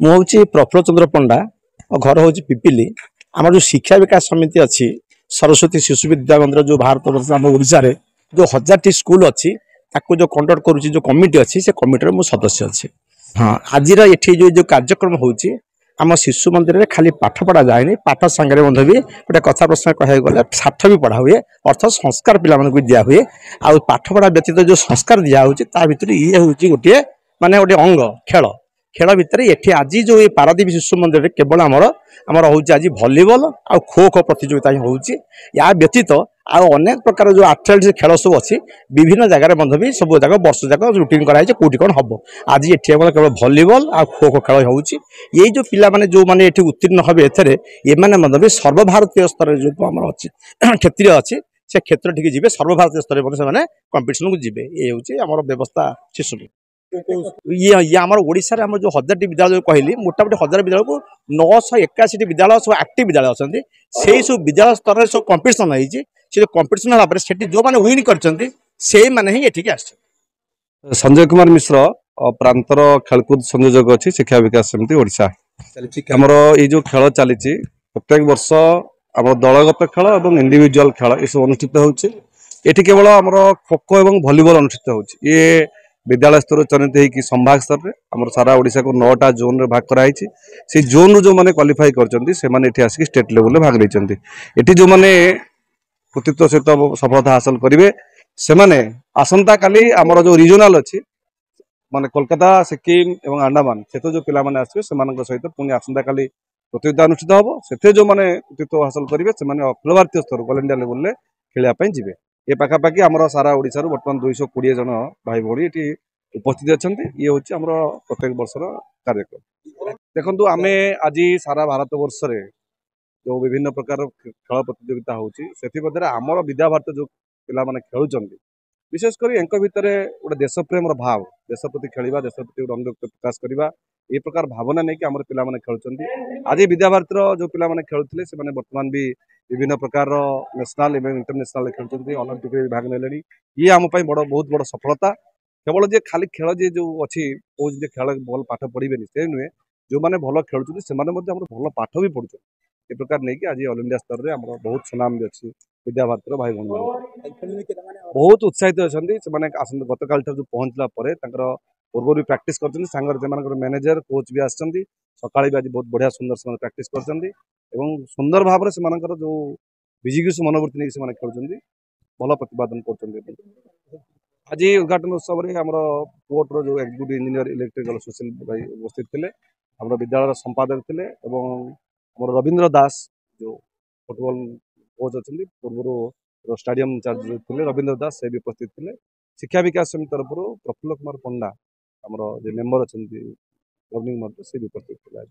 मुझे प्रफुल्ल चंद्र पंडा और घर हूँ पिपिली आम जो शिक्षा विकास समिति अच्छी सरस्वती शिशु विद्या मंदिर जो भारत वर्ष आम ओडिशा रे जो 1000टी स्कूल अच्छी जो कंडक्ट करुच्ची जो कमिटी अच्छी से कमिटी मु सदस्य अच्छी। हाँ आज जो कार्यक्रम होची आम शिशु मंदिर में खाली पाठ पढ़ा जाए पाठ सांगे भी गोटे कथा प्रश्न कह गले साठ भी पढ़ा हुए अर्थ संस्कार पिला दिया हुए आ पाठ पढ़ा व्यतीत जो संस्कार दिया भर ये हूँ गोटे माने गोटे अंग खेल खेल भितर ये आज जो ये पारादीप शिशु मंदिर केवल आमर हूँ आज भलीबल आ खो खो प्रतियोगिता ही होची या व्यतीत अनेक प्रकार जो एथलेटिक्स खेल सब अच्छी विभिन्न जगह भी सब जगह वर्ष जाक रुटीन कराई कौटी कौन हम आज ये केवल भलीबल आ खो खो खेल होची ये जो पिला माने जो माने ये उत्तीर्ण हे एने भी सर्वभारतीय स्तर जो आम अच्छी क्षेत्रीय अच्छी से क्षेत्र ठीक जी सर्वभारतीय स्तर से कंपिटिशन को जी ये हूँ आम व्यवस्था शिशु ये आम ओडिशा आम जो 1000टी विद्यालय कहली मोटामोटी 1000 विद्यालय को 981 विद्यालय सब एक्टिव विद्यालय अच्छा से सब विद्यालय स्तर में सब कंपिटिशन हो कंपिटिशन होगा से जो मैंने विन कर संजय कुमार मिश्र प्रांतर खेलकूद संयोजक अच्छी शिक्षा विकास समिति ओडिशा आमर ये जो खेल चली प्रत्येक वर्ष आम दलगत खेल और इंडिविजुअल खेल ये सब अनुष्ठित होती केवल आमर खो खो और भलीबल अनुष्ठित होती ये विद्यालय स्तर चयनित होगी संभाग स्तर में आम सारा ओडिशा को 9टा जोन रे भाग कराई से जोन रू जो मैंने क्वालिफाई कर आसिक स्टेट लेवल भाग नहीं जो मैंने कृतित्व सहित सफलता हासिल करेंगे से आसंता काली आमर जो रिजनाल अच्छी माने कोलकाता सिक्किम और अंडमान से जो पिला माने आसवे सहित पुणी आसंता काली प्रतियोगिता अनुष्ठित हम से जो मैंने कृतित्व हासिल करेंगे से अखिल भारतीय स्तर ऑल इंडिया लेवल खेलने जी ये पाखापाखि आम सारा ओडिशा बर्तमान 220 जन भाई भाई ये उपस्थित अच्छा ये हूँ आम प्रत्येक वर्षर कार्यक्रम देखो आम आज सारा भारत वर्ष रे जो विभिन्न प्रकार खेल प्रतियोगिता होती आमर विद्या भारत जो पिला खेलुं विशेषकर भितर गोटे देश प्रेम भाव देश प्रति खेलवा देश प्रति रंग प्रकाश करवा ये प्रकार भावना नहीं कि आम पिला खेलुं आज विद्या भारत जो पिला खेलुले से बर्तमान भी विभिन्न प्रकार नेशनल एवं इंटरनेशनल खेलुं ओलंपिक में भाग ने ये आम बड़ बहुत बड़ सफलता केवल जे खाली खेल जी जो अच्छी कौन खेल भल पाठ पढ़े से नुहे जो मैंने भल खेलुं से भल पाठ भी पढ़ुं ये प्रकार नहीं कि आज ऑल इंडिया स्तर में आम बहुत सुनाम भी अच्छी विद्या भारत भाई भाई बहुत उत्साहित अच्छा गत काल जो पहुँचला पूर्व भी प्राक्ट कर मैनेजर कोच भी आसछंती सकाळे भी आज बहुत बढ़िया सुंदर से प्राक्ट कर सुंदर भाव से जो विजिगिस मनोवृत्ति नहीं से खेलुं भल प्रतिपादन कर आज उद्घाटन उत्सव में आम पोर्टर जो एक्जिक्यूटिव इंजीनियर इलेक्ट्रिकल सुशील भाई उपस्थित थे आम विद्यालय संपादक थे रवींद्र दास जो फुटबॉल कोच अच्छा पूर्व स्टाडियम इंचार्ज थे रवींद्र दास से भी उपस्थित थे शिक्षा विकास समिति तरफ प्रफुल्ल कुमार पंडा आमर जो मेम्बर अच्छा गवर्निंग से भी उपस्थित थे।